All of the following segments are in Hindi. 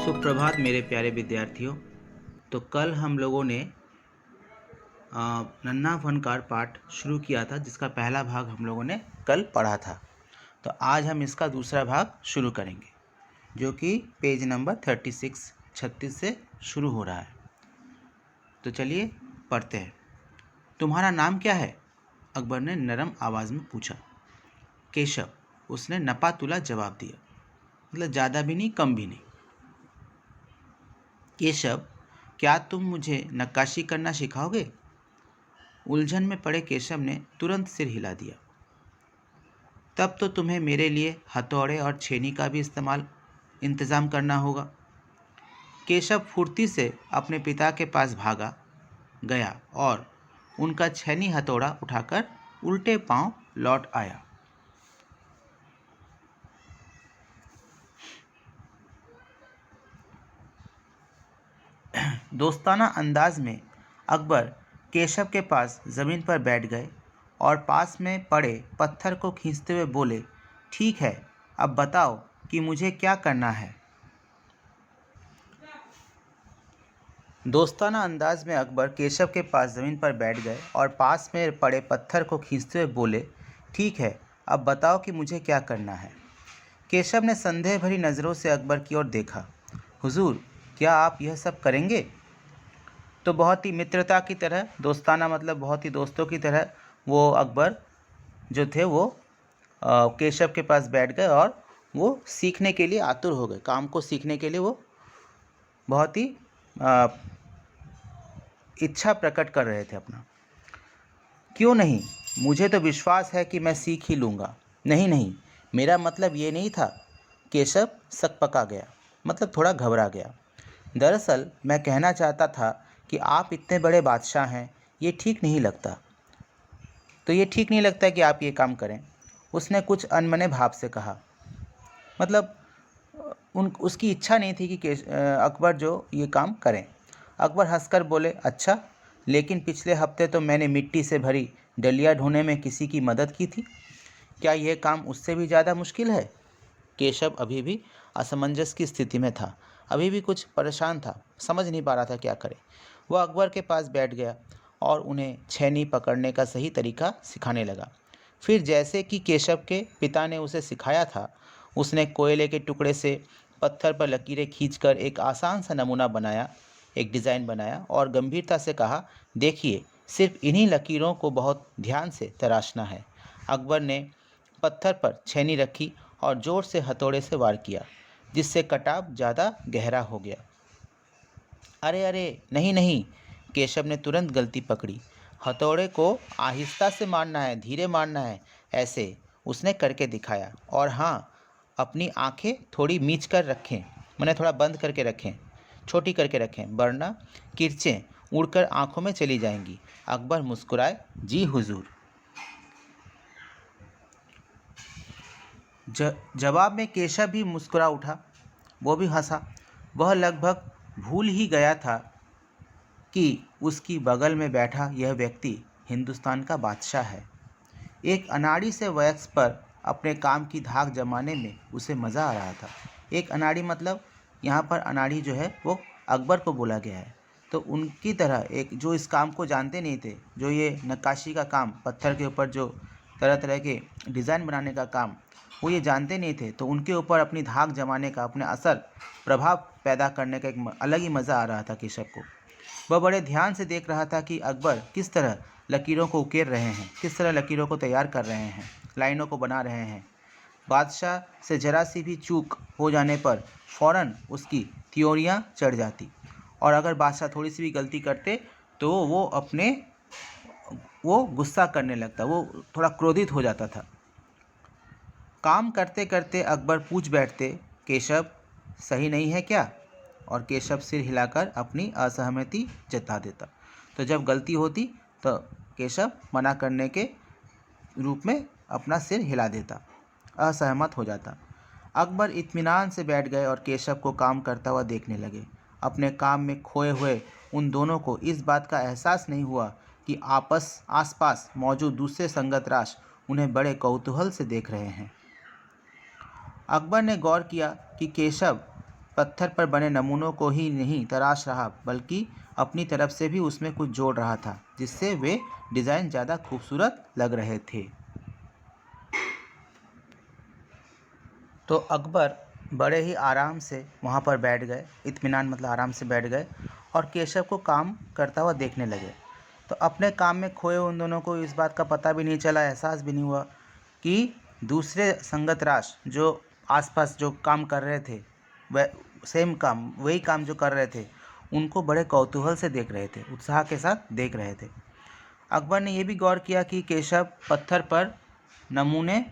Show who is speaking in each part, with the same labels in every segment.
Speaker 1: सुप्रभात मेरे प्यारे विद्यार्थियों। तो कल हम लोगों ने नन्हा फनकार पाठ शुरू किया था, जिसका पहला भाग हम लोगों ने कल पढ़ा था। तो आज हम इसका दूसरा भाग शुरू करेंगे, जो कि पेज नंबर 36 से शुरू हो रहा है। तो चलिए पढ़ते हैं। तुम्हारा नाम क्या है? अकबर ने नरम आवाज़ में पूछा। केशव, उसने नपा तुला जवाब दिया। मतलब ज़्यादा भी नहीं, कम भी नहीं। केशव, क्या तुम मुझे नक्काशी करना सिखाओगे? उलझन में पड़े केशव ने तुरंत सिर हिला दिया। तब तो तुम्हें मेरे लिए हथौड़े और छेनी का भी इंतज़ाम करना होगा। केशव फुर्ती से अपने पिता के पास भागा गया और उनका छेनी हथौड़ा उठाकर उल्टे पांव लौट आया। दोस्ताना अंदाज में अकबर केशव के पास ज़मीन पर बैठ गए और पास में पड़े पत्थर को खींचते हुए बोले, ठीक है, अब बताओ कि मुझे क्या करना है। दोस्ताना अंदाज में अकबर केशव के पास ज़मीन पर बैठ गए और पास में पड़े पत्थर को खींचते हुए बोले, ठीक है, अब बताओ कि मुझे क्या करना है। केशव ने संदेह भरी नज़रों से अकबर की ओर देखा। हुजूर, क्या आप यह सब करेंगे? तो बहुत ही मित्रता की तरह, दोस्ताना मतलब बहुत ही दोस्तों की तरह, वो अकबर जो थे वो केशव के पास बैठ गए और वो सीखने के लिए आतुर हो गए। काम को सीखने के लिए वो बहुत ही इच्छा प्रकट कर रहे थे अपना। क्यों नहीं, मुझे तो विश्वास है कि मैं सीख ही लूँगा। नहीं नहीं, मेरा मतलब ये नहीं था। केशव सकपका गया, मतलब थोड़ा घबरा गया। दरअसल मैं कहना चाहता था कि आप इतने बड़े बादशाह हैं, ये ठीक नहीं लगता। तो ये ठीक नहीं लगता कि आप ये काम करें, उसने कुछ अनमने भाव से कहा। मतलब उसकी इच्छा नहीं थी कि अकबर जो ये काम करें। अकबर हंसकर बोले, अच्छा, लेकिन पिछले हफ्ते तो मैंने मिट्टी से भरी डलिया ढोने में किसी की मदद की थी। क्या यह काम उससे भी ज़्यादा मुश्किल है? केशव अभी भी असमंजस की स्थिति में था, अभी भी कुछ परेशान था, समझ नहीं पा रहा था क्या करे। वह अकबर के पास बैठ गया और उन्हें छेनी पकड़ने का सही तरीका सिखाने लगा। फिर जैसे कि केशव के पिता ने उसे सिखाया था, उसने कोयले के टुकड़े से पत्थर पर लकीरें खींचकर एक आसान सा नमूना बनाया, एक डिज़ाइन बनाया और गंभीरता से कहा, देखिए, सिर्फ इन्हीं लकीरों को बहुत ध्यान से तराशना है। अकबर ने पत्थर पर छेनी रखी और जोर से हथौड़े से वार किया, जिससे कटाव ज़्यादा गहरा हो गया। अरे अरे, नहीं नहीं, केशव ने तुरंत गलती पकड़ी। हथौड़े को आहिस्ता से मारना है, धीरे मारना है, ऐसे उसने करके दिखाया। और हाँ, अपनी आंखें थोड़ी मीच कर रखें, मैंने थोड़ा बंद करके रखें, छोटी करके रखें, वरना किरचें उड़कर आंखों में चली जाएंगी। अकबर मुस्कुराए, जी हुजूर। जवाब में केशव भी मुस्कुरा उठा, वो भी हंसा। वह लगभग भूल ही गया था कि उसकी बगल में बैठा यह व्यक्ति हिंदुस्तान का बादशाह है। एक अनाड़ी से वयस्क पर अपने काम की धाक जमाने में उसे मज़ा आ रहा था। एक अनाड़ी मतलब यहाँ पर अनाड़ी जो है वो अकबर को बोला गया है। तो उनकी तरह एक जो इस काम को जानते नहीं थे, जो ये नक्काशी का काम, पत्थर के ऊपर जो तरह तरह के डिज़ाइन बनाने का काम, वो ये जानते नहीं थे, तो उनके ऊपर अपनी धाक जमाने का, अपने असर प्रभाव पैदा करने का एक अलग ही मज़ा आ रहा था केशव को। वह बड़े ध्यान से देख रहा था कि अकबर किस तरह लकीरों को उकेर रहे हैं, किस तरह लकीरों को तैयार कर रहे हैं, लाइनों को बना रहे हैं। बादशाह से जरा सी भी चूक हो जाने पर फ़ौरन उसकी त्योरियाँ चढ़ जाती, और अगर बादशाह थोड़ी सी भी गलती करते तो वो गुस्सा करने लगता, वो थोड़ा क्रोधित हो जाता था। काम करते करते अकबर पूछ बैठते, केशव, सही नहीं है क्या? और केशव सिर हिलाकर अपनी असहमति जता देता। तो जब गलती होती तो केशव मना करने के रूप में अपना सिर हिला देता, असहमत हो जाता। अकबर इत्मीनान से बैठ गए और केशव को काम करता हुआ देखने लगे। अपने काम में खोए हुए उन दोनों को इस बात का एहसास नहीं हुआ कि आसपास मौजूद दूसरे संगत राष्ट्र उन्हें बड़े कौतूहल से देख रहे हैं। अकबर ने गौर किया कि केशव पत्थर पर बने नमूनों को ही नहीं तराश रहा बल्कि अपनी तरफ से भी उसमें कुछ जोड़ रहा था, जिससे वे डिज़ाइन ज़्यादा खूबसूरत लग रहे थे। तो अकबर बड़े ही आराम से वहाँ पर बैठ गए, इत्मीनान मतलब आराम से बैठ गए और केशव को काम करता हुआ देखने लगे। तो अपने काम में खोए उन दोनों को इस बात का पता भी नहीं चला, एहसास भी नहीं हुआ कि दूसरे संगतराश जो आसपास जो काम कर रहे थे, वह सेम काम, वही काम जो कर रहे थे, उनको बड़े कौतूहल से देख रहे थे, उत्साह के साथ देख रहे थे। अकबर ने यह भी गौर किया कि केशव पत्थर पर नमूने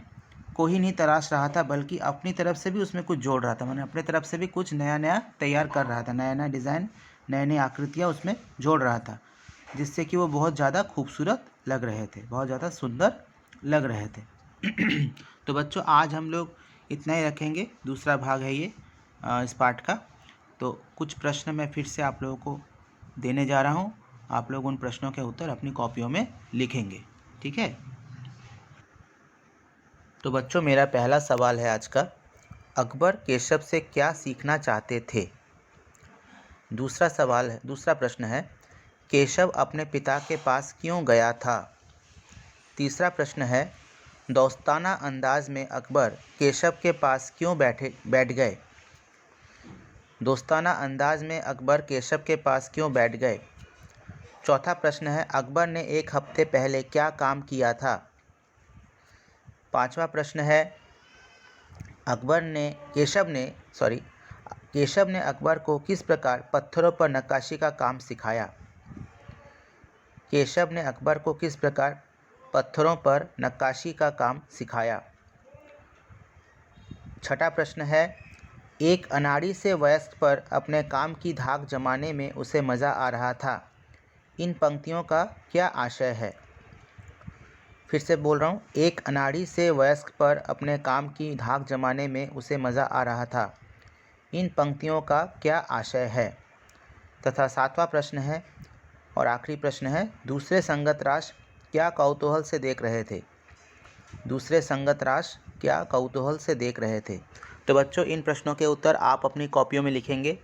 Speaker 1: को ही नहीं तराश रहा था बल्कि अपनी तरफ से भी उसमें कुछ जोड़ रहा था, माने अपनी तरफ से भी कुछ नया नया तैयार कर रहा था, नया नया डिज़ाइन, नए नए आकृतियाँ उसमें जोड़ रहा था, जिससे कि वो बहुत ज़्यादा खूबसूरत लग रहे थे, बहुत ज़्यादा सुंदर लग रहे थे। तो बच्चों आज हम लोग इतना ही रखेंगे, दूसरा भाग है ये इस पाठ का। तो कुछ प्रश्न मैं फिर से आप लोगों को देने जा रहा हूँ, आप लोग उन प्रश्नों के उत्तर अपनी कॉपियों में लिखेंगे, ठीक है। तो बच्चों मेरा पहला सवाल है आज का, अकबर केशव से क्या सीखना चाहते थे। दूसरा प्रश्न है, केशव अपने पिता के पास क्यों गया था। तीसरा प्रश्न है, दोस्ताना अंदाज में अकबर केशव के पास क्यों बैठ गए। दोस्ताना अंदाज में अकबर केशव के पास क्यों बैठ गए। चौथा प्रश्न है, अकबर ने एक हफ्ते पहले क्या काम किया था। पांचवा प्रश्न है, केशव ने अकबर को किस प्रकार पत्थरों पर नक्काशी का काम सिखाया। केशव ने अकबर को किस प्रकार पत्थरों पर नक्काशी का काम सिखाया। छठा प्रश्न है, एक अनाड़ी से वयस्क पर अपने काम की धाक जमाने में उसे मज़ा आ रहा था। इन पंक्तियों का क्या आशय है। फिर से बोल रहा हूँ, एक अनाड़ी से वयस्क पर अपने काम की धाक जमाने में उसे मज़ा आ रहा था। इन पंक्तियों का क्या आशय है। तथा सातवां प्रश्न है और आखिरी प्रश्न है, दूसरे संगतराश क्या कौतूहल से देख रहे थे। दूसरे संगतराश क्या कौतूहल से देख रहे थे। तो बच्चों इन प्रश्नों के उत्तर आप अपनी कॉपियों में लिखेंगे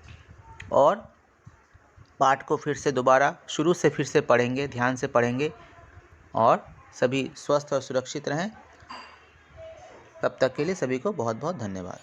Speaker 1: और पाठ को फिर से दोबारा शुरू से फिर से पढ़ेंगे, ध्यान से पढ़ेंगे और सभी स्वस्थ और सुरक्षित रहें। तब तक के लिए सभी को बहुत बहुत धन्यवाद।